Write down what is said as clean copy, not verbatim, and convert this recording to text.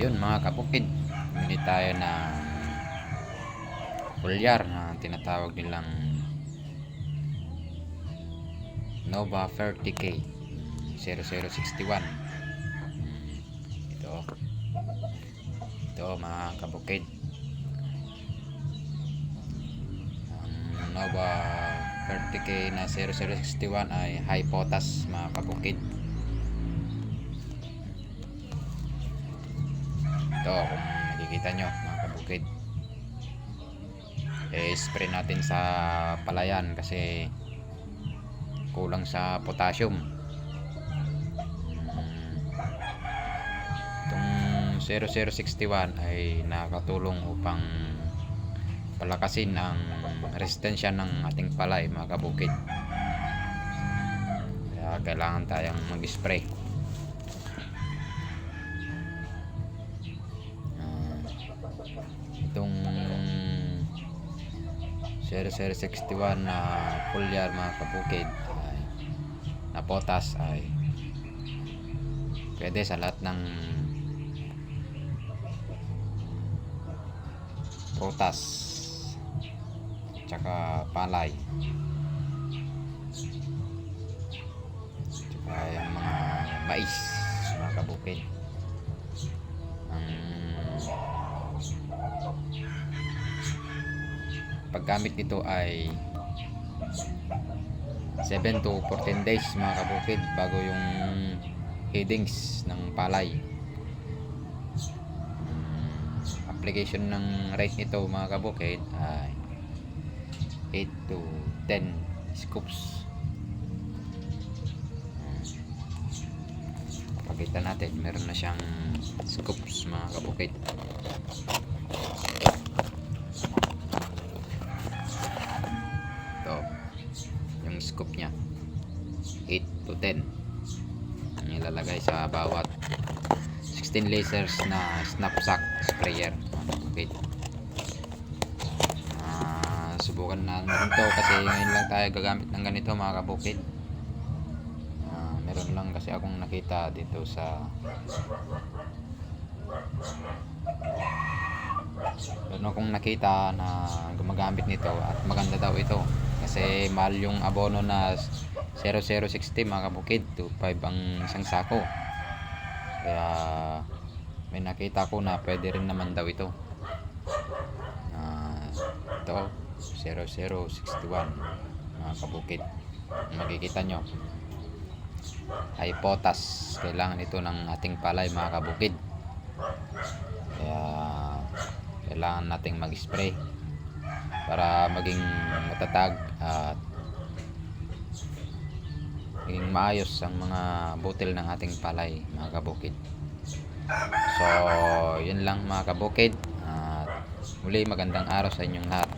Ayun mga kabukid, bumili tayo ng foliar na tinatawag nilang Nova 30K 0061. Ito mga kabukid, ang Nova 30K na 0061 ay high potas mga kabukid. Ito kung nakikita nyo mga kabukid, spray natin sa palayan kasi kulang sa potassium. Itong 0061 ay nakatulong upang palakasin ang resistensya ng ating palay mga kabukid, kaya kailangan tayong mag-spray. Itong 0061 na foliar mga kabukid ay, na potas ay pwede sa lahat ng potas tsaka palay, tsaka yung mga mais mga kabukid. Paggamit nito ay 7 to 14 days mga kabukid bago yung headings ng palay. Application ng rate nito mga kabukid ay 8 to 10 scoops. Pakita natin, meron na siyang scoops mga kabukid. Ito yung scoop nya, 8 to 10 ang ilalagay sa bawat 16 liters na knapsack sprayer. Okay. Subukan na rin to kasi ngayon lang tayo gagamit ng ganito mga kabukid. Meron lang kasi akong nakita dito sa na gumagamit nito at maganda daw ito kasi mahal yung abono na 0060 mga kabukid, 2.5 ang isang sako, kaya may nakita ko na pwede rin naman daw ito. Ito 0061 mga kabukid, makikita nyo ay potas, kailangan ito ng ating palay mga kabukid, kaya kailangan nating mag-spray para maging matatag at maging maayos ang mga butil ng ating palay mga kabukid. So yun lang mga kabukid, at muli magandang araw sa inyong lahat.